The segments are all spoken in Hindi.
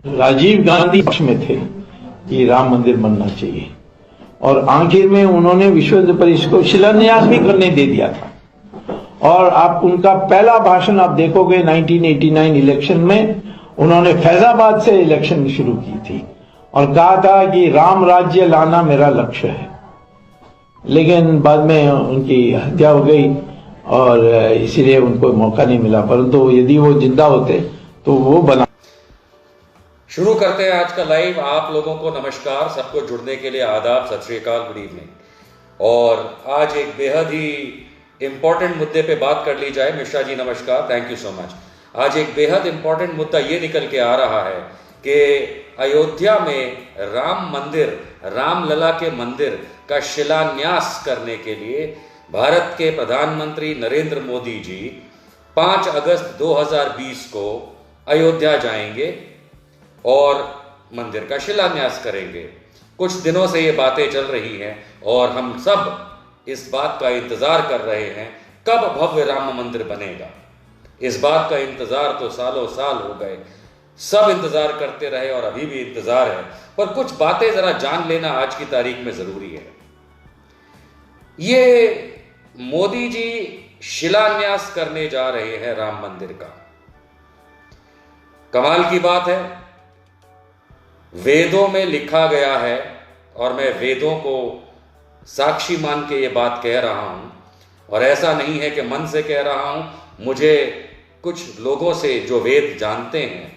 राजीव गांधी पक्ष में थे कि राम मंदिर बनना चाहिए और आखिर में उन्होंने विश्व हिंदू परिषद को शिलान्यास भी करने दे दिया था। और आप उनका पहला भाषण आप देखोगे 1989 इलेक्शन में उन्होंने फैजाबाद से इलेक्शन शुरू की थी और कहा था कि राम राज्य लाना मेरा लक्ष्य है। लेकिन बाद में उनकी हत्या हो गई और इसीलिए उनको मौका नहीं मिला, परंतु यदि वो जिंदा होते तो वो बना। शुरू करते हैं आज का लाइव। आप लोगों को नमस्कार, सबको जुड़ने के लिए आदाब, सत श्री अकाल, गुड इवनिंग। और आज एक बेहद ही इंपॉर्टेंट मुद्दे पे बात कर ली जाए। मिश्रा जी नमस्कार, थैंक यू सो मच। आज एक बेहद इंपॉर्टेंट मुद्दा ये निकल के आ रहा है कि अयोध्या में राम मंदिर, रामलला के मंदिर का शिलान्यास करने के लिए भारत के प्रधानमंत्री नरेंद्र मोदी जी 5 अगस्त 2020 को अयोध्या जाएंगे और मंदिर का शिलान्यास करेंगे। कुछ दिनों से ये बातें चल रही हैं और हम सब इस बात का इंतजार कर रहे हैं कब भव्य राम मंदिर बनेगा। इस बात का इंतजार तो सालों साल हो गए, सब इंतजार करते रहे और अभी भी इंतजार है, पर कुछ बातें जरा जान लेना आज की तारीख में जरूरी है। ये मोदी जी शिलान्यास करने जा रहे हैं राम मंदिर का। कमाल की बात है, वेदों में लिखा गया है और मैं वेदों को साक्षी मान के ये बात कह रहा हूं, और ऐसा नहीं है कि मन से कह रहा हूं, मुझे कुछ लोगों से जो वेद जानते हैं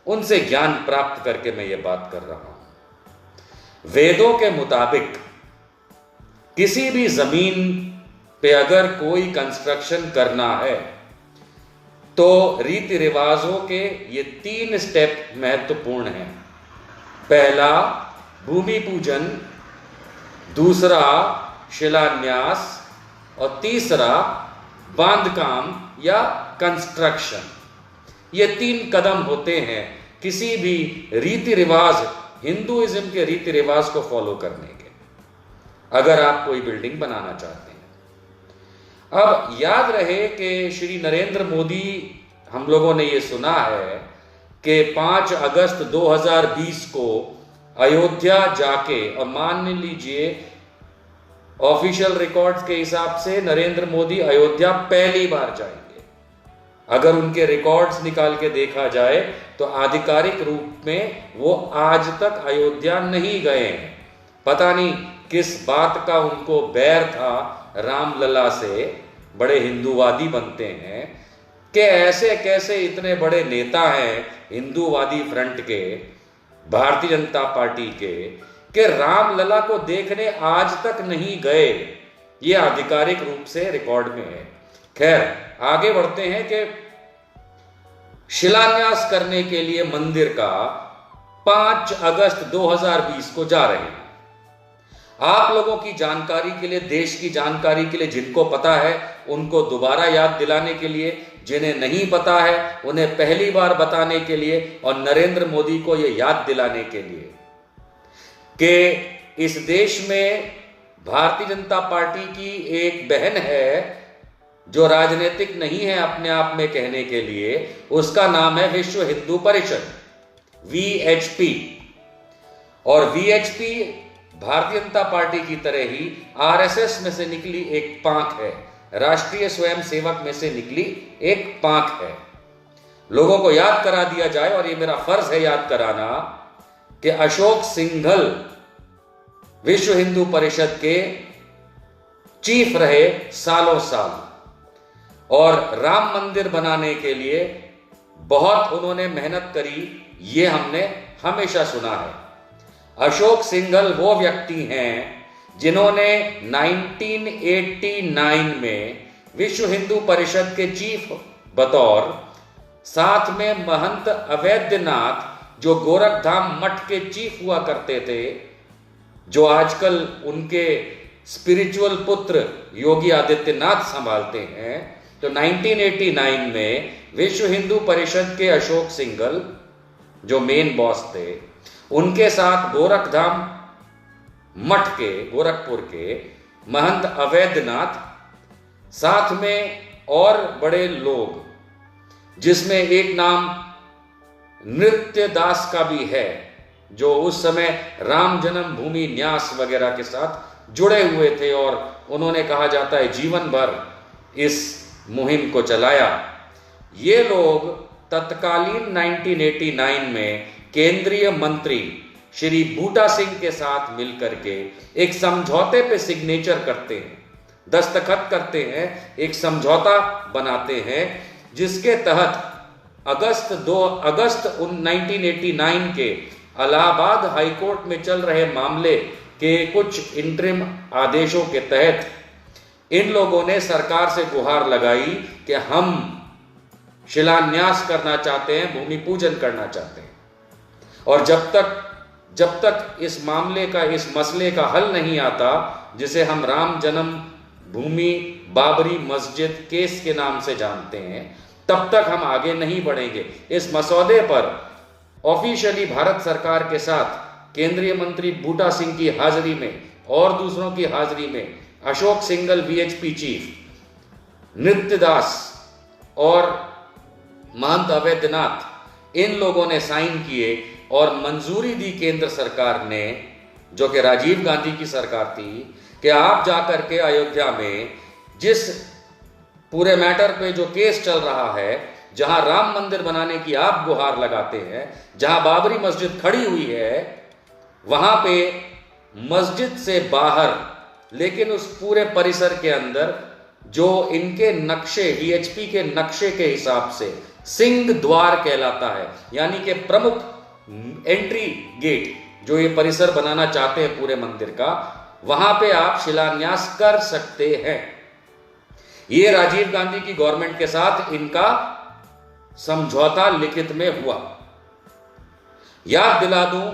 उनसे ज्ञान प्राप्त करके मैं ये बात कर रहा हूं। वेदों के मुताबिक किसी भी जमीन पे अगर कोई कंस्ट्रक्शन करना है तो रीति रिवाजों के ये 3 स्टेप महत्वपूर्ण हैं। पहला भूमि पूजन, दूसरा शिलान्यास और तीसरा बांधकाम या कंस्ट्रक्शन। ये 3 कदम होते हैं किसी भी रीति रिवाज, हिंदुइज्म के रीति रिवाज को फॉलो करने के, अगर आप कोई बिल्डिंग बनाना चाहते हैं। अब याद रहे कि श्री नरेंद्र मोदी, हम लोगों ने ये सुना है कि 5 अगस्त 2020 को अयोध्या जाके, और मान लीजिए ऑफिशियल रिकॉर्ड्स के हिसाब से नरेंद्र मोदी अयोध्या पहली बार जाएंगे। अगर उनके रिकॉर्ड्स निकाल के देखा जाए तो आधिकारिक रूप में वो आज तक अयोध्या नहीं गए हैं। पता नहीं किस बात का उनको बैर था रामलला से। बड़े हिंदूवादी बनते हैं कि ऐसे कैसे इतने बड़े नेता हैं हिंदूवादी फ्रंट के, भारतीय जनता पार्टी के, कि रामलला को देखने आज तक नहीं गए। ये आधिकारिक रूप से रिकॉर्ड में है। खैर, आगे बढ़ते हैं कि शिलान्यास करने के लिए मंदिर का 5 अगस्त 2020 को जा रहे हैं। आप लोगों की जानकारी के लिए, देश की जानकारी के लिए, जिनको पता है उनको दोबारा याद दिलाने के लिए, जिन्हें नहीं पता है उन्हें पहली बार बताने के लिए, और नरेंद्र मोदी को यह याद दिलाने के लिए कि इस देश में भारतीय जनता पार्टी की एक बहन है जो राजनीतिक नहीं है अपने आप में कहने के लिए। उसका नाम है विश्व हिंदू परिषद, VHP। और VHP भारतीय जनता पार्टी की तरह ही RSS में से निकली एक पांख है, राष्ट्रीय स्वयं सेवक में से निकली एक पांख है। लोगों को याद करा दिया जाए, और ये मेरा फर्ज है याद कराना, कि अशोक सिंघल विश्व हिंदू परिषद के चीफ रहे सालों साल, और राम मंदिर बनाने के लिए बहुत उन्होंने मेहनत करी, ये हमने हमेशा सुना है। अशोक सिंघल वो व्यक्ति हैं जिन्होंने 1989 में विश्व हिंदू परिषद के चीफ बतौर, साथ में महंत अवैधनाथ जो गोरखधाम मठ के चीफ हुआ करते थे, जो आजकल उनके स्पिरिचुअल पुत्र योगी आदित्यनाथ संभालते हैं, तो 1989 में विश्व हिंदू परिषद के अशोक सिंघल जो मेन बॉस थे, उनके साथ गोरखधाम मठ के, गोरखपुर के महंत अवैधनाथ, साथ में और बड़े लोग, जिसमें एक नाम नृत्य दास का भी है, जो उस समय राम जन्मभूमि न्यास वगैरह के साथ जुड़े हुए थे और उन्होंने कहा जाता है जीवन भर इस मुहिम को चलाया। ये लोग तत्कालीन 1989 में केंद्रीय मंत्री श्री बूटा सिंह के साथ मिलकर के एक समझौते पे सिग्नेचर करते हैं, दस्तखत करते हैं, एक समझौता बनाते हैं, जिसके तहत अगस्त 1989 के इलाहाबाद हाईकोर्ट में चल रहे मामले के कुछ इंटरिम आदेशों के तहत इन लोगों ने सरकार से गुहार लगाई कि हम शिलान्यास करना चाहते हैं, भूमि पूजन करना चाहते हैं, और जब तक इस मामले का, इस मसले का हल नहीं आता, जिसे हम राम जन्म भूमि बाबरी मस्जिद केस के नाम से जानते हैं, तब तक हम आगे नहीं बढ़ेंगे। इस मसौदे पर ऑफिशियली भारत सरकार के साथ केंद्रीय मंत्री बूटा सिंह की हाजिरी में और दूसरों की हाजिरी में अशोक सिंघल वीएचपी चीफ, नृत्यदास और महंत अवैधनाथ, इन लोगों ने साइन किए और मंजूरी दी केंद्र सरकार ने, जो कि राजीव गांधी की सरकार थी, कि आप जाकर के अयोध्या में जिस पूरे मैटर पे जो केस चल रहा है, जहां राम मंदिर बनाने की आप गुहार लगाते हैं, जहां बाबरी मस्जिद खड़ी हुई है, वहां पे मस्जिद से बाहर लेकिन उस पूरे परिसर के अंदर जो इनके नक्शे, वीएचपी के नक्शे के हिसाब से सिंह द्वार कहलाता है, यानी कि प्रमुख एंट्री गेट जो ये परिसर बनाना चाहते हैं पूरे मंदिर का, वहां पे आप शिलान्यास कर सकते हैं। ये राजीव गांधी की गवर्नमेंट के साथ इनका समझौता लिखित में हुआ। याद दिला दूं,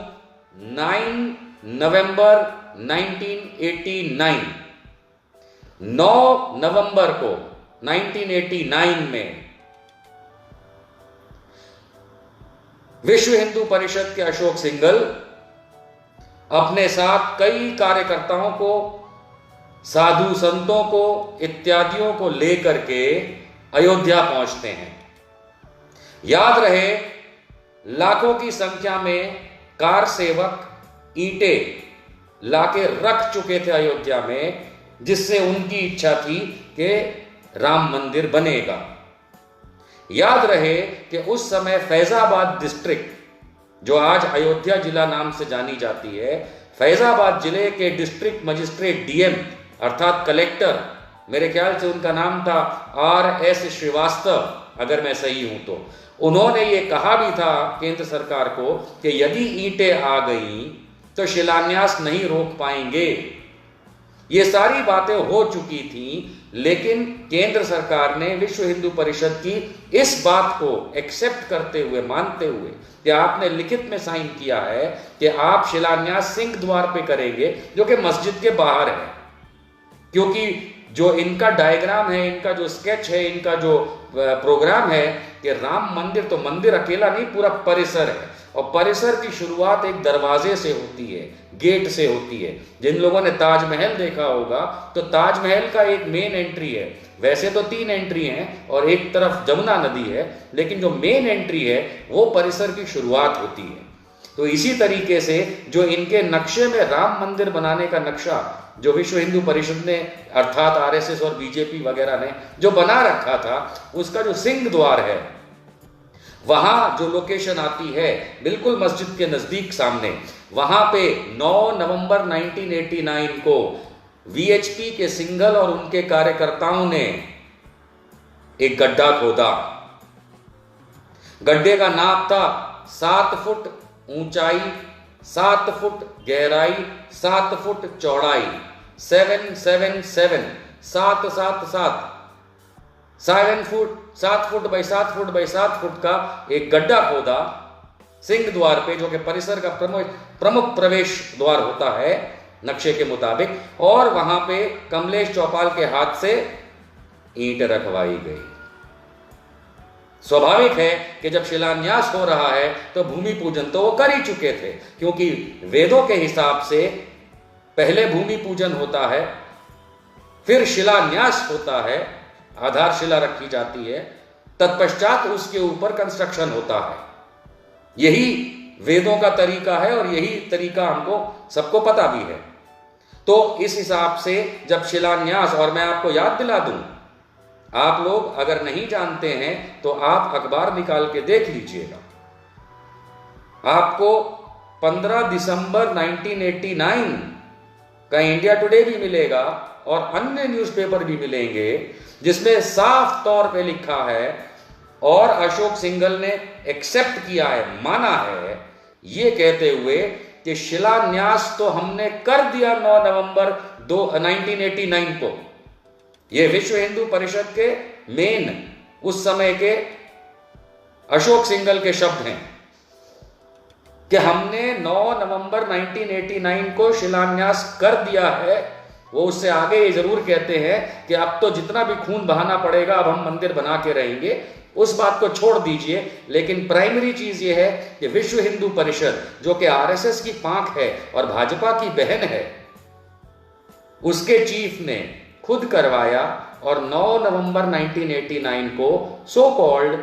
9 नवंबर 1989, 9 नवंबर को 1989 में विश्व हिंदू परिषद के अशोक सिंघल अपने साथ कई कार्यकर्ताओं को, साधु संतों को इत्यादियों को लेकर के अयोध्या पहुंचते हैं। याद रहे, लाखों की संख्या में कार सेवक ईंटें लाके रख चुके थे अयोध्या में, जिससे उनकी इच्छा थी कि राम मंदिर बनेगा। याद रहे कि उस समय फैजाबाद डिस्ट्रिक्ट, जो आज अयोध्या जिला नाम से जानी जाती है, फैजाबाद जिले के डिस्ट्रिक्ट मजिस्ट्रेट डीएम अर्थात कलेक्टर, मेरे ख्याल से उनका नाम था RS श्रीवास्तव, अगर मैं सही हूं तो, उन्होंने ये कहा भी था केंद्र सरकार को कि यदि ईंटें आ गई तो शिलान्यास नहीं रोक पाएंगे। ये सारी बातें हो चुकी थी, लेकिन केंद्र सरकार ने विश्व हिंदू परिषद की इस बात को एक्सेप्ट करते हुए, मानते हुए कि आपने लिखित में साइन किया है कि आप शिलान्यास सिंह द्वार पे करेंगे, जो कि मस्जिद के बाहर है, क्योंकि जो इनका डायग्राम है, इनका जो स्केच है, इनका जो प्रोग्राम है कि राम मंदिर, तो मंदिर अकेला नहीं, पूरा परिसर है, और परिसर की शुरुआत एक दरवाजे से होती है, गेट से होती है। जिन लोगों ने ताजमहल देखा होगा, तो ताजमहल का एक मेन एंट्री है, वैसे तो 3 एंट्री हैं और एक तरफ जमुना नदी है, लेकिन जो मेन एंट्री है वो परिसर की शुरुआत होती है। तो इसी तरीके से जो इनके नक्शे में राम मंदिर बनाने का नक्शा, जो विश्व हिंदू परिषद ने अर्थात RSS और बीजेपी वगैरह ने जो बना रखा था, उसका जो सिंह द्वार है, वहां जो लोकेशन आती है बिल्कुल मस्जिद के नजदीक सामने, वहां पे 9 नवंबर 1989 को वीएचपी के सिंघल और उनके कार्यकर्ताओं ने एक गड्ढा खोदा। गड्ढे का नाप था 7 फुट ऊंचाई, 7 फुट गहराई, 7 फुट चौड़ाई, 777 7 foot by 7 foot by 7 foot का एक गड्ढा खोदा सिंह द्वार पे, जो कि परिसर का प्रमुख प्रवेश द्वार होता है नक्शे के मुताबिक, और वहां पे कमलेश चौपाल के हाथ से ईंट रखवाई गई। स्वाभाविक है कि जब शिलान्यास हो रहा है तो भूमि पूजन तो वो कर ही चुके थे, क्योंकि वेदों के हिसाब से पहले भूमि पूजन होता है, फिर शिलान्यास होता है, आधारशिला रखी जाती है, तत्पश्चात उसके ऊपर कंस्ट्रक्शन होता है। यही वेदों का तरीका है और यही तरीका हमको सबको पता भी है। तो इस हिसाब से जब शिलान्यास, और मैं आपको याद दिला दूं, आप लोग अगर नहीं जानते हैं तो आप अखबार निकाल के देख लीजिएगा, आपको 15 दिसंबर 1989 का इंडिया टुडे भी मिलेगा और अन्य न्यूज़पेपर भी मिलेंगे, जिसमें साफ तौर पे लिखा है और अशोक सिंघल ने एक्सेप्ट किया है, माना है, ये कहते हुए कि शिलान्यास तो हमने कर दिया 9 नवंबर 1989 को। ये विश्व हिंदू परिषद के मेन उस समय के अशोक सिंघल के शब्द हैं कि हमने 9 नवंबर 1989 को शिलान्यास कर दिया है। वो उससे आगे ये जरूर कहते हैं कि अब तो जितना भी खून बहाना पड़ेगा अब हम मंदिर बना के रहेंगे, उस बात को छोड़ दीजिए। लेकिन प्राइमरी चीज ये है कि विश्व हिंदू परिषद, जो कि आरएसएस की पांख है और भाजपा की बहन है, उसके चीफ ने खुद करवाया और 9 नवंबर 1989 को सो कॉल्ड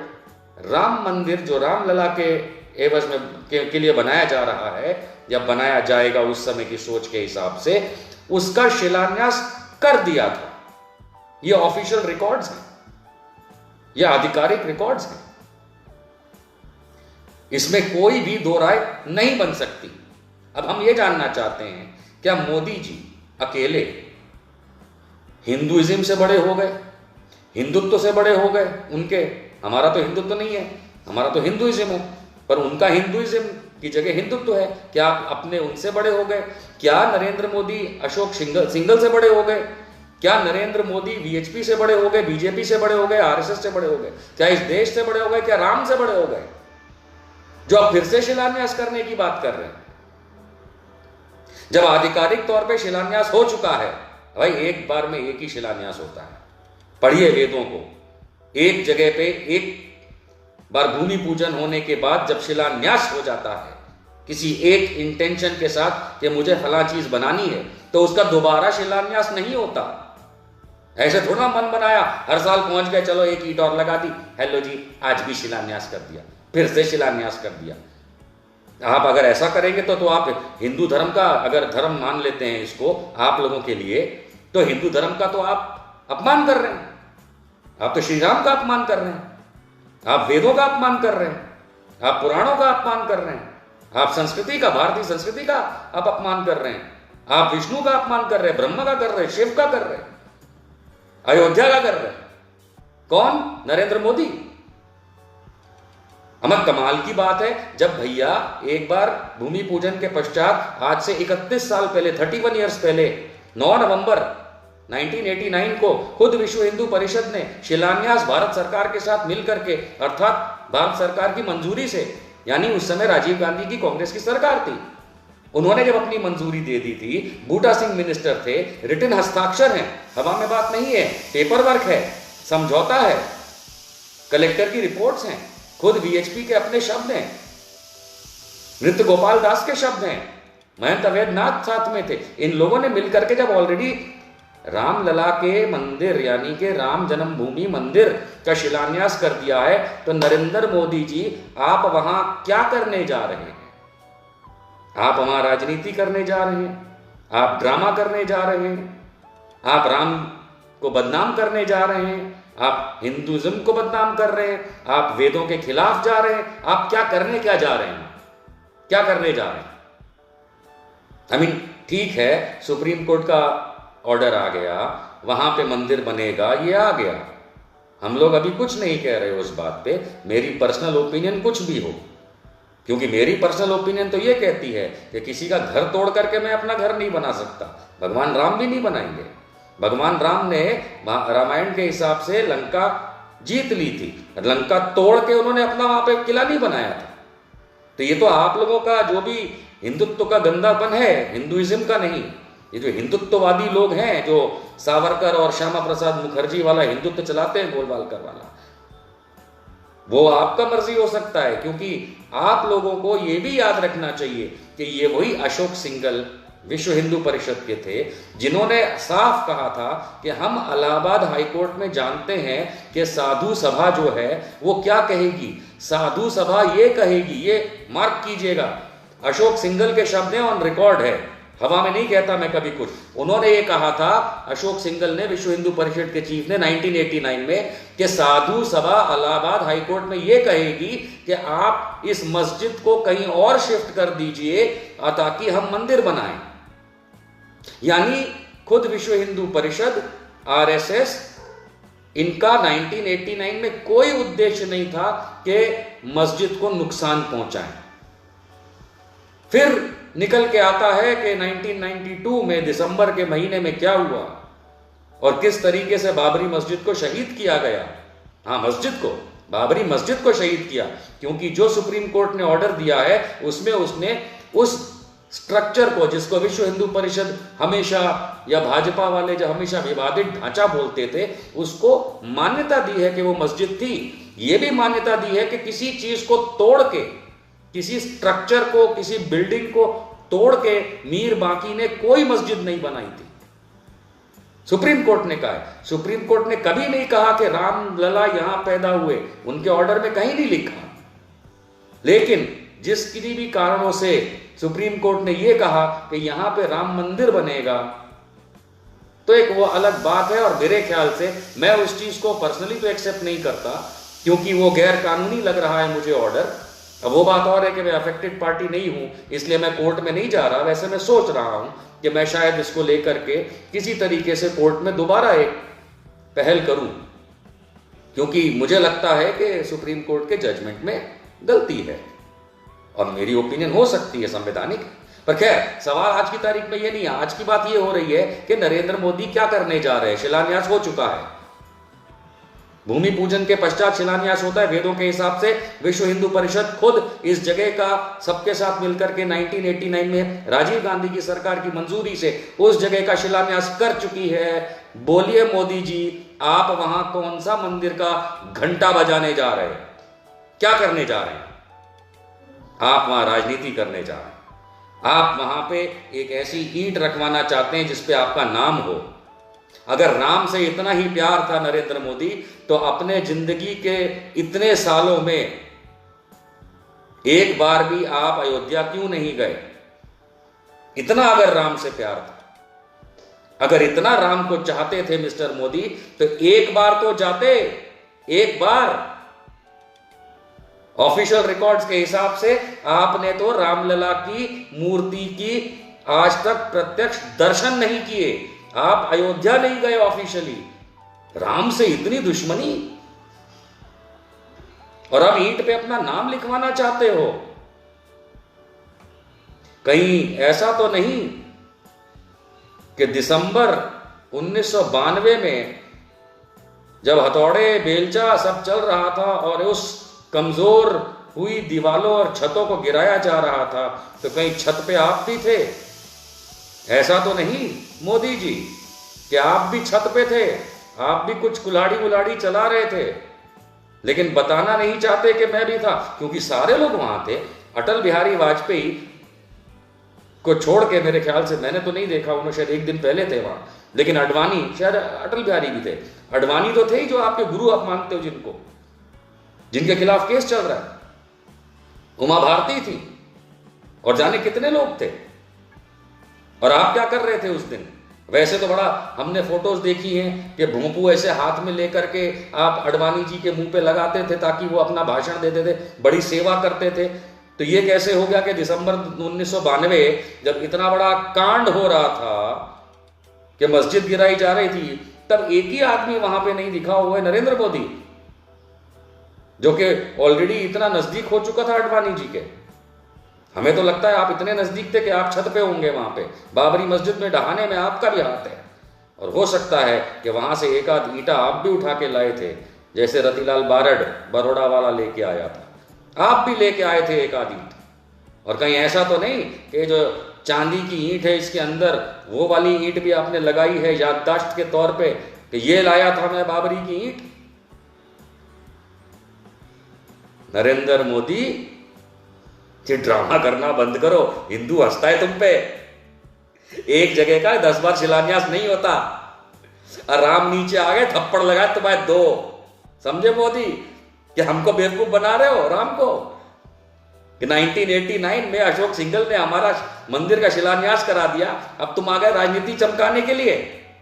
राम मंदिर, जो रामलला के एवज में के लिए बनाया जा रहा है या बनाया जाएगा उस समय की सोच के हिसाब से, उसका शिलान्यास कर दिया था। ये ऑफिशियल रिकॉर्ड्स हैं, ये आधिकारिक रिकॉर्ड्स हैं, इसमें कोई भी दो राय नहीं बन सकती। अब हम ये जानना चाहते हैं, क्या मोदी जी अकेले हिंदुइज्म से बड़े हो गए, हिंदुत्व से बड़े हो गए उनके? हमारा तो हिंदुत्व नहीं है, हमारा तो हिंदुइज्म है, पर उनका हिंदुइज्म की जगह हिंदुत्व है। क्या आप अपने उनसे बड़े हो गए? क्या नरेंद्र मोदी अशोक सिंघल से बड़े हो गए? क्या नरेंद्र मोदी वीएचपी से बड़े हो गए, बीजेपी से बड़े हो गए, आरएसएस से बड़े हो गए? क्या इस देश से बड़े हो गए? क्या राम से बड़े हो गए, जो अब फिर से शिलान्यास करने की बात कर रहे हैं, जब आधिकारिक तौर पे शिलान्यास हो चुका है? भाई एक बार में एक ही शिलान्यास होता है। पढ़िए वेदों को, एक जगह पे एक बार भूमि पूजन होने के बाद जब शिलान्यास हो जाता है किसी एक इंटेंशन के साथ कि मुझे फला चीज बनानी है, तो उसका दोबारा शिलान्यास नहीं होता। ऐसे थोड़ा मन बनाया, हर साल पहुंच गए, चलो एक ईंट और लगा दी, हेलो जी आज भी शिलान्यास कर दिया, फिर से शिलान्यास कर दिया। आप अगर ऐसा करेंगे तो आप हिंदू धर्म का, अगर धर्म मान लेते हैं इसको आप लोगों के लिए, तो हिंदू धर्म का तो आप अपमान कर रहे हैं। आप तो श्री राम का अपमान कर रहे हैं, आप वेदों का अपमान कर रहे हैं, आप पुराणों का अपमान कर रहे हैं, आप संस्कृति का, भारतीय संस्कृति का आप अपमान कर रहे हैं, आप विष्णु का अपमान कर रहे हैं, ब्रह्मा का कर रहे हैं, शिव का कर रहे हैं, अयोध्या का कर रहे हैं। कौन? नरेंद्र मोदी। हमें कमाल की बात है, जब भैया एक बार भूमि पूजन के पश्चात आज से 31 साल पहले, 31 ईयर्स पहले, 9 नवंबर 1989 को खुद विश्व हिंदू परिषद ने शिलान्यास भारत सरकार के साथ मिलकर के, अर्थात भारत सरकार की मंजूरी से, यानी उस समय राजीव गांधी की कांग्रेस की सरकार थी, उन्होंने जब अपनी मंजूरी दे दी थी, बूटा सिंह मिनिस्टर थे, रिटन हस्ताक्षर हैं, हवा में बात नहीं है, पेपर वर्क है, समझौता है, कलेक्टर की रिपोर्ट्स हैं, खुद वीएचपी के अपने शब्द हैं, नृत्य गोपाल दास के शब्द हैं, महंत अवैधनाथ साथ में थे। इन लोगों ने मिलकर के जब ऑलरेडी रामलला के मंदिर यानी कि राम जन्मभूमि मंदिर का शिलान्यास कर दिया है, तो नरेंद्र मोदी जी आप वहां क्या करने जा रहे हैं? आप वहां राजनीति करने जा रहे हैं, आप ड्रामा करने जा रहे हैं, आप राम को बदनाम करने जा रहे हैं, आप हिंदुइज्म को बदनाम कर रहे हैं, आप वेदों के खिलाफ जा रहे हैं। आप क्या करने क्या जा रहे हैं? क्या करने जा रहे हैं? आई मीन ठीक है, सुप्रीम कोर्ट का ऑर्डर आ गया, वहां पे मंदिर बनेगा, ये आ गया, हम लोग अभी कुछ नहीं कह रहे उस बात पे। मेरी पर्सनल ओपिनियन कुछ भी हो, क्योंकि मेरी पर्सनल ओपिनियन तो ये कहती है कि किसी का घर तोड़ करके मैं अपना घर नहीं बना सकता। भगवान राम भी नहीं बनाएंगे। भगवान राम ने रामायण के हिसाब से लंका जीत ली थी, लंका तोड़ के उन्होंने अपना वहां पे किला नहीं बनाया था। तो ये तो आप लोगों का जो भी हिंदुत्व का गंदापन है, हिंदुइज्म का नहीं। ये जो हिंदुत्ववादी लोग हैं, जो सावरकर और श्यामा प्रसाद मुखर्जी वाला हिंदुत्व चलाते हैं, गोलवालकर वाला, वो आपका मर्जी हो सकता है, क्योंकि आप लोगों को ये भी याद रखना चाहिए कि ये वही अशोक सिंघल विश्व हिंदू परिषद के थे, जिन्होंने साफ कहा था कि हम इलाहाबाद हाईकोर्ट में जानते हैं कि साधु सभा जो है वो क्या कहेगी। साधु सभा ये कहेगी, ये मार्क कीजिएगा, अशोक सिंघल के शब्द हैं, ऑन रिकॉर्ड है, हवा में नहीं कहता मैं कभी कुछ। उन्होंने ये कहा था, अशोक सिंघल ने, विश्व हिंदू परिषद के चीफ ने 1989 में, कि साधु सभा इलाहाबाद हाईकोर्ट में ये कहेगी कि आप इस मस्जिद को कहीं और शिफ्ट कर दीजिए ताकि हम मंदिर बनाएं। यानी खुद विश्व हिंदू परिषद, आरएसएस, इनका 1989 में कोई उद्देश्य नहीं था कि मस्जिद को नुकसान पहुंचाएं। फिर निकल के आता है कि 1992 में दिसंबर के महीने में क्या हुआ और किस तरीके से बाबरी मस्जिद को शहीद किया गया। हाँ, मस्जिद को, बाबरी मस्जिद को शहीद किया, क्योंकि जो सुप्रीम कोर्ट ने ऑर्डर दिया है उसमें उसने उस स्ट्रक्चर को, जिसको विश्व हिंदू परिषद हमेशा, या भाजपा वाले जो हमेशा विवादित ढांचा बोलते थे, उसको मान्यता दी है कि वो मस्जिद थी। ये भी मान्यता दी है कि किसी चीज को तोड़ के, किसी स्ट्रक्चर को, किसी बिल्डिंग को तोड़ के मीर बाकी ने कोई मस्जिद नहीं बनाई थी। सुप्रीम कोर्ट ने कहा है। सुप्रीम कोर्ट ने कभी नहीं कहा कि रामलला यहां पैदा हुए, उनके ऑर्डर में कहीं नहीं लिखा। लेकिन जिस किसी भी कारणों से सुप्रीम कोर्ट ने यह कहा कि यहां पे राम मंदिर बनेगा, तो एक वो अलग बात है। और मेरे ख्याल से मैं उस चीज को पर्सनली तो एक्सेप्ट नहीं करता, क्योंकि वो गैर कानूनी लग रहा है मुझे ऑर्डर। अब वो बात और है कि मैं अफेक्टेड पार्टी नहीं हूं, इसलिए मैं कोर्ट में नहीं जा रहा। वैसे मैं सोच रहा हूं कि मैं शायद इसको लेकर के किसी तरीके से कोर्ट में दोबारा एक पहल करूं, क्योंकि मुझे लगता है कि सुप्रीम कोर्ट के जजमेंट में गलती है और मेरी ओपिनियन हो सकती है संवैधानिक। पर खैर, सवाल आज की तारीख में ये नहीं है। आज की बात ये हो रही है कि नरेंद्र मोदी क्या करने जा रहे हैं। शिलान्यास हो चुका है, भूमि पूजन के पश्चात शिलान्यास होता है वेदों के हिसाब से। विश्व हिंदू परिषद खुद इस जगह का सबके साथ मिलकर के 1989 में राजीव गांधी की सरकार की मंजूरी से उस जगह का शिलान्यास कर चुकी है। बोलिए मोदी जी, आप वहां कौन सा मंदिर का घंटा बजाने जा रहे हैं? क्या करने जा रहे हैं? आप वहां राजनीति करने जा रहे हैं। आप वहां पे एक ऐसी ईंट रखवाना चाहते हैं जिसपे आपका नाम हो। अगर राम से इतना ही प्यार था नरेंद्र मोदी, तो अपने जिंदगी के इतने सालों में एक बार भी आप अयोध्या क्यों नहीं गए? इतना अगर राम से प्यार था, अगर इतना राम को चाहते थे मिस्टर मोदी, तो एक बार तो जाते। एक बार ऑफिशियल रिकॉर्ड्स के हिसाब से आपने तो रामलला की मूर्ति की आज तक प्रत्यक्ष दर्शन नहीं किए। आप अयोध्या नहीं गए ऑफिशियली। राम से इतनी दुश्मनी, और अब ईंट पे अपना नाम लिखवाना चाहते हो। कहीं ऐसा तो नहीं कि दिसंबर 1992 में जब हथौड़े बेलचा सब चल रहा था और उस कमजोर हुई दीवारों और छतों को गिराया जा रहा था, तो कहीं छत पे आप भी थे? ऐसा तो नहीं मोदी जी कि आप भी छत पे थे, आप भी कुछ कुल्हाड़ी वुलाड़ी चला रहे थे, लेकिन बताना नहीं चाहते कि मैं भी था, क्योंकि सारे लोग वहां थे। अटल बिहारी वाजपेयी को छोड़ के, मेरे ख्याल से, मैंने तो नहीं देखा, उन्होंने शायद एक दिन पहले थे वहां, लेकिन अडवाणी, शायद अटल बिहारी भी थे। अडवाणी तो थे ही, जो आपके गुरु आप मानते हो, जिनके खिलाफ केस चल रहा है। उमा भारती थी, और जाने कितने लोग थे। और आप क्या कर रहे थे उस दिन? वैसे तो बड़ा हमने फोटोज देखी हैं कि भोंपू ऐसे हाथ में लेकर के आप अडवाणी जी के मुंह पे लगाते थे ताकि वो अपना भाषण देते थे, बड़ी सेवा करते थे। तो ये कैसे हो गया कि दिसंबर 1992 जब इतना बड़ा कांड हो रहा था कि मस्जिद गिराई जा रही थी, तब एक ही आदमी वहां पे नहीं दिखा हुआ है, नरेंद्र मोदी, जो कि ऑलरेडी इतना नजदीक हो चुका था अडवाणी जी के। हमें तो लगता है आप इतने नजदीक थे कि आप छत पे होंगे वहां पे। बाबरी मस्जिद में ढहाने में आपका भी हाथ है, और हो सकता है कि वहां से एक आध ईंटा आप भी उठा के लाए थे, जैसे रतिलाल बारड़ बड़ौदा वाला लेके आया था। आप भी लेके आए थे एक आध ईंट। और कहीं ऐसा तो नहीं कि जो चांदी की ईंट है इसके अंदर, वो वाली ईंट भी आपने लगाई है याददाश्त के तौर पे कि ये लाया था मैं बाबरी की ईंट? नरेंद्र मोदी, ये ड्रामा करना बंद करो। हिंदू हंसता है तुम पे, एक जगह का 10 बार शिलान्यास नहीं होता। और राम नीचे आ गए, थप्पड़ लगाए तो भाई 2। समझे मोदी कि हमको बेवकूफ बना रहे हो राम को? कि 1989 में अशोक सिंघल ने हमारा मंदिर का शिलान्यास करा दिया, अब तुम आ गए राजनीति चमकाने के लिए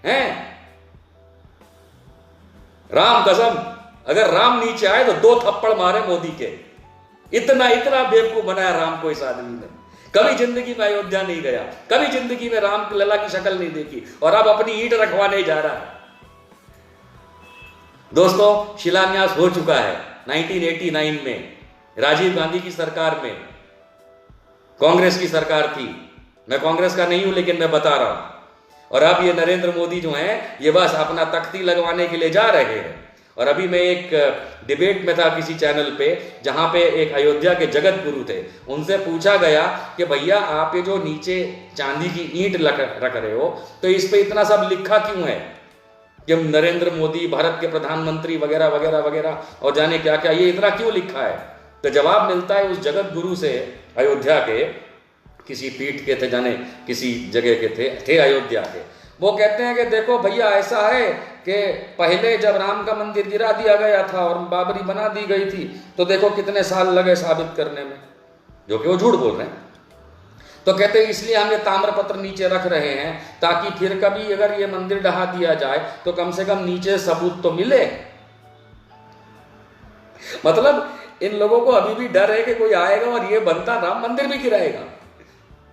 हैं? राम कसम, अगर राम नीचे आए तो 2 थप्पड़ मारे मोदी के। इतना इतना बेवकूफ बनाया राम को इस आदमी ने। कभी जिंदगी में अयोध्या नहीं गया, कभी जिंदगी में राम लला की शक्ल नहीं देखी, और अब अपनी ईंट रखवाने जा रहा है। दोस्तों, शिलान्यास हो चुका है 1989 में, राजीव गांधी की सरकार में। कांग्रेस की सरकार थी, मैं कांग्रेस का नहीं हूं लेकिन मैं बता रहा हूं। और अब ये नरेंद्र मोदी जो हैं, ये बस अपना तख्ती लगवाने के लिए जा रहे हैं। और अभी मैं एक डिबेट में था किसी चैनल पे, जहां पे एक अयोध्या के जगत गुरु थे, उनसे पूछा गया कि भैया आप ये जो नीचे चांदी की ईंट रख रहे हो, तो इस पे इतना सब लिखा क्यों है कि नरेंद्र मोदी भारत के प्रधानमंत्री वगैरह वगैरह वगैरह और जाने क्या क्या, ये इतना क्यों लिखा है? तो जवाब मिलता है उस जगत गुरु से, अयोध्या के किसी पीठ के थे, जाने किसी जगह के थे अयोध्या के। वो कहते हैं कि देखो भैया, ऐसा है कि पहले जब राम का मंदिर गिरा दिया गया था और बाबरी बना दी गई थी, तो देखो कितने साल लगे साबित करने में, जो कि वो झूठ बोल रहे हैं। तो कहते हैं इसलिए हम ये ताम्रपत्र नीचे रख रहे हैं, ताकि फिर कभी अगर ये मंदिर ढहा दिया जाए तो कम से कम नीचे सबूत तो मिले। मतलब इन लोगों को अभी भी डर है कि कोई आएगा और ये बनता राम मंदिर भी गिराएगा।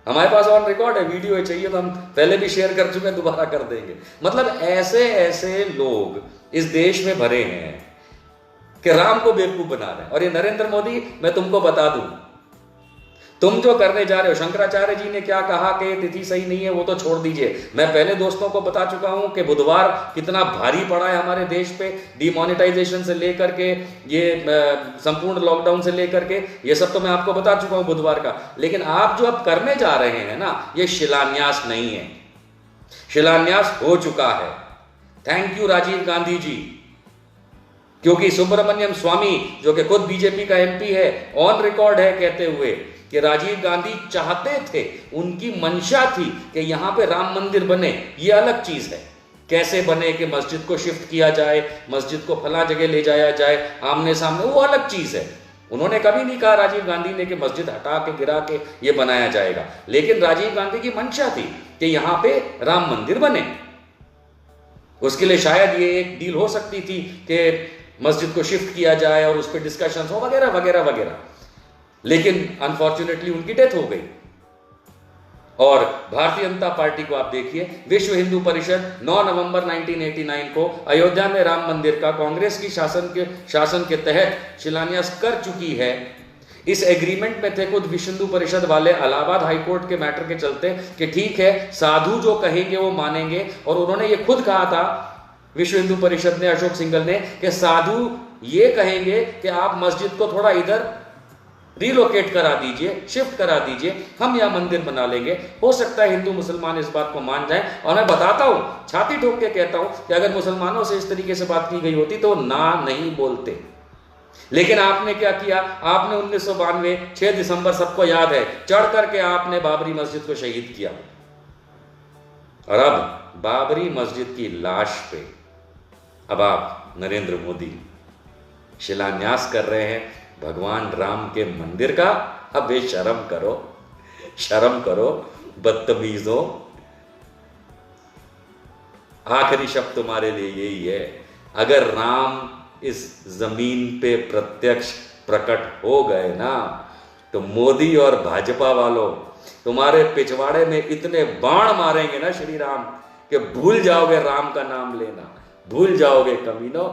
हमारे पास ऑन रिकॉर्ड है, वीडियो है, चाहिए तो हम पहले भी शेयर कर चुके हैं, दोबारा कर देंगे। मतलब ऐसे ऐसे लोग इस देश में भरे हैं कि राम को बेवकूफ बना रहे हैं। और ये नरेंद्र मोदी, मैं तुमको बता दूं, तुम जो करने जा रहे हो, शंकराचार्य जी ने क्या कहा कि तिथि सही नहीं है वो तो छोड़ दीजिए। मैं पहले दोस्तों को बता चुका हूं कि बुधवार कितना भारी पड़ा है हमारे देश पे, डिमोनेटाइजेशन से लेकर के ये संपूर्ण लॉकडाउन से लेकर के, ये सब तो मैं आपको बता चुका हूं बुधवार का। लेकिन आप जो अब करने जा रहे हैं ना, ये शिलान्यास नहीं है, शिलान्यास हो चुका है। थैंक यू राजीव गांधी जी, क्योंकि सुब्रमण्यम स्वामी जो कि खुद बीजेपी का एमपी है, ऑन रिकॉर्ड है कहते हुए कि राजीव गांधी चाहते थे, उनकी मंशा थी कि यहां पे राम मंदिर बने। ये अलग चीज है, कैसे बने कि मस्जिद को शिफ्ट किया जाए, मस्जिद को फला जगह ले जाया जाए आमने सामने, वो अलग चीज है। उन्होंने कभी नहीं कहा राजीव गांधी ने कि मस्जिद हटा के गिरा के ये बनाया जाएगा, लेकिन राजीव गांधी की मंशा थी कि यहां पे राम मंदिर बने। उसके लिए शायद ये एक डील हो सकती थी कि मस्जिद को शिफ्ट किया जाए और उस पर डिस्कशन हो वगैरह वगैरह वगैरह, लेकिन अनफॉर्चुनेटली उनकी डेथ हो गई। और भारतीय जनता पार्टी को आप देखिए, विश्व हिंदू परिषद 9 नवंबर 1989 को अयोध्या में राम मंदिर का कांग्रेस की शासन के तहत शिलान्यास कर चुकी है। इस एग्रीमेंट में थे खुद विश्व हिंदू परिषद वाले, इलाहाबाद हाईकोर्ट के मैटर के चलते कि ठीक है साधु जो कहेंगे वो मानेंगे। और उन्होंने ये खुद कहा था विश्व हिंदू परिषद ने, अशोक सिंघल ने, कि साधु ये कहेंगे कि आप मस्जिद को थोड़ा इधर रिलोकेट करा दीजिए, शिफ्ट करा दीजिए, हम यहां मंदिर बना लेंगे। हो सकता है हिंदू मुसलमान इस बात को मान जाएं। और मैं बताता हूं, छाती ठोक के कहता हूं कि अगर मुसलमानों से इस तरीके से बात की गई होती तो ना नहीं बोलते। लेकिन आपने क्या किया, आपने 1992 6 दिसंबर सबको याद है, चढ़ करके आपने बाबरी मस्जिद को शहीद किया। और अब बाबरी मस्जिद की लाश पे अब आप नरेंद्र मोदी शिलान्यास कर रहे हैं भगवान राम के मंदिर का। अब शर्म करो, शर्म करो बदतमीजों। आखिरी शब्द तुम्हारे लिए यही है, अगर राम इस जमीन पे प्रत्यक्ष प्रकट हो गए ना, तो मोदी और भाजपा वालों तुम्हारे पिछवाड़े में इतने बाण मारेंगे ना श्री राम, कि भूल जाओगे राम का नाम लेना, भूल जाओगे कमीनों।